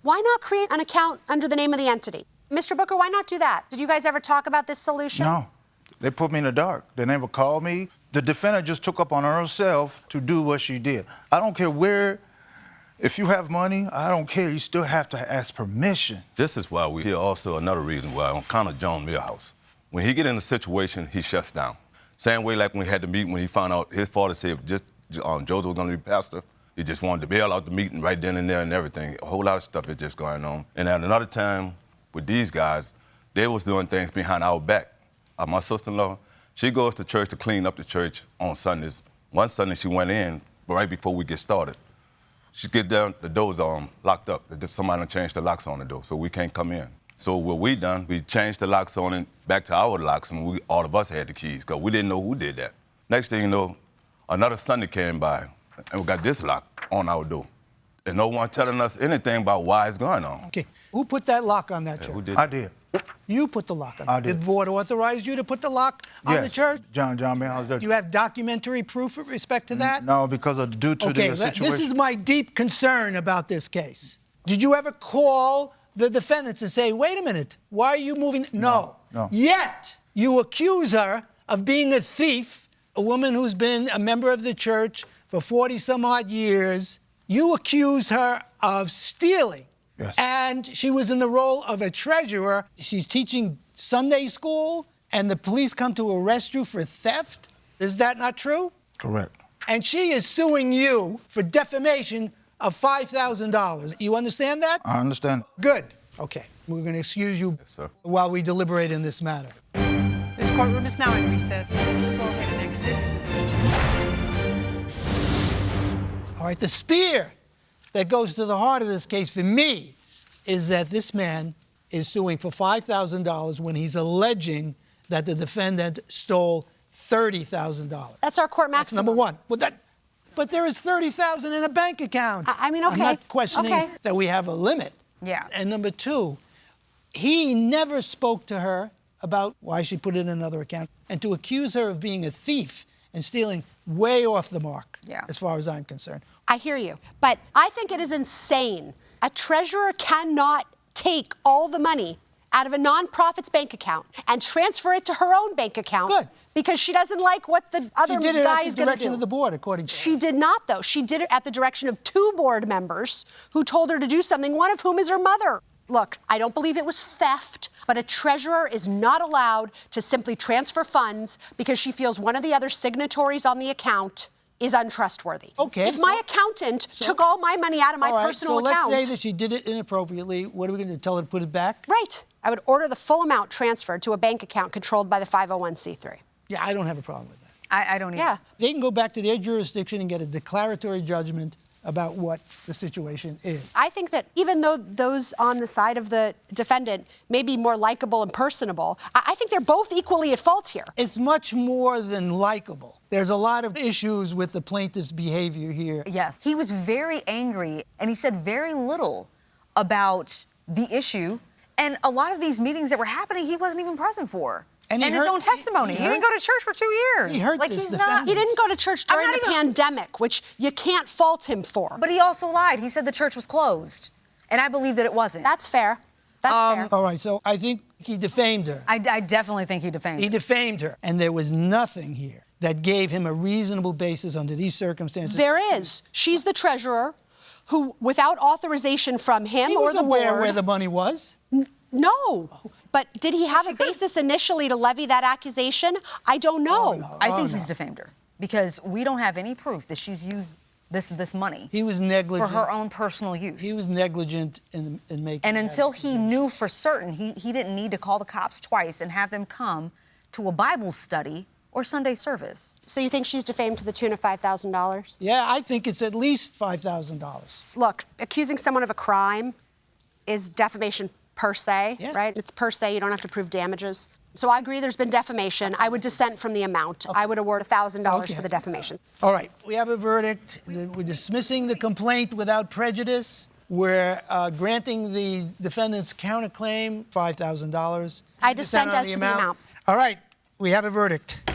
why not create an account under the name of the entity? Mr. Booker, why not do that? Did you guys ever talk about this solution? No. They put me in the dark. They never called me. The defendant just took up on herself to do what she did. I don't care where, if you have money, I don't care. You still have to ask permission. This is why we're here. Also, another reason why on account of John Millhouse. When he get in a situation, he shuts down. Same way like when he had the meeting, when he found out his father said Joseph was going to be pastor, he just wanted to bail out the meeting right then and there and everything. A whole lot of stuff is just going on. And at another time, with these guys, they was doing things behind our back. My sister-in-law, she goes to church to clean up the church on Sundays. One Sunday she went in right before we get started. She get there, the door's locked up. Somebody done changed the locks on the door, so we can't come in. So what we done, we changed the locks on it back to our locks, and all of us had the keys, because we didn't know who did that. Next thing you know, another Sunday came by, and we got this lock on our door. And no one telling us anything about why it's going on. Okay, who put that lock on that church? Who did? I did. You put the lock on. I did. Did the board authorize you to put the lock on the church? John Millhouse did. Do you have documentary proof with respect to that? No, because due to the situation. This is my deep concern about this case. Did you ever call the defendants and say, wait a minute, why are you moving? No. Yet, you accuse her of being a thief, a woman who's been a member of the church for 40-some-odd years. You accused her of stealing. Yes. And she was in the role of a treasurer. She's teaching Sunday school, and the police come to arrest you for theft. Is that not true? Correct. And she is suing you for defamation of $5,000. You understand that? I understand. Good. Okay. We're going to excuse you while we deliberate in this matter. This courtroom is now in recess. We'll go ahead and exit. All right, the spear that goes to the heart of this case for me is that this man is suing for $5,000 when he's alleging that the defendant stole $30,000. That's our court maximum. That's number one. But there is $30,000 in a bank account. I mean, okay. I'm not questioning that we have a limit. Yeah. And number two, he never spoke to her about why she put it in another account. And to accuse her of being a thief and stealing, way off the mark, as far as I'm concerned. I hear you, but I think it is insane. A treasurer cannot take all the money out of a nonprofit's bank account and transfer it to her own bank account because she doesn't like what the other guy is going to do. She did it at the direction of the board, according to her. She did not, though. She did it at the direction of 2 board members who told her to do something, one of whom is her mother. Look, I don't believe it was theft, but a treasurer is not allowed to simply transfer funds because she feels one of the other signatories on the account is untrustworthy. Okay. If my accountant took all my money out of my personal account... So let's say that she did it inappropriately. What are we going to do, tell her to put it back? Right. I would order the full amount transferred to a bank account controlled by the 501c3. Yeah, I don't have a problem with that. I don't either. Yeah. They can go back to their jurisdiction and get a declaratory judgment about what the situation is. I think that even though those on the side of the defendant may be more likable and personable, I think they're both equally at fault here. It's much more than likable. There's a lot of issues with the plaintiff's behavior here. Yes, he was very angry, and he said very little about the issue. And a lot of these meetings that were happening, he wasn't even present for. And his own testimony. He didn't go to church for 2 years. He hurt like this he's defendant. not. He didn't go to church during the pandemic, which you can't fault him for. But he also lied. He said the church was closed. And I believe that it wasn't. That's fair. That's fair. All right, so I think he defamed her. I definitely think he defamed her. He defamed her. And there was nothing here that gave him a reasonable basis under these circumstances. There is. She's the treasurer who, without authorization from him or the board... He was aware where the money was. No. But did he have a basis initially to levy that accusation? I don't know. Oh, no. I think he's defamed her because we don't have any proof that she's used this money. He was negligent. For her own personal use. He was negligent in making And until he knew for certain, he didn't need to call the cops twice and have them come to a Bible study or Sunday service. So you think she's defamed to the tune of $5,000? Yeah, I think it's at least $5,000. Look, accusing someone of a crime is defamation per se, right? It's per se. You don't have to prove damages. So I agree there's been defamation. I would dissent from the amount. I would award $1,000 for the defamation. All right. We have a verdict. We're dismissing the complaint without prejudice. We're granting the defendant's counterclaim $5,000. I dissent as to the amount. All right. We have a verdict.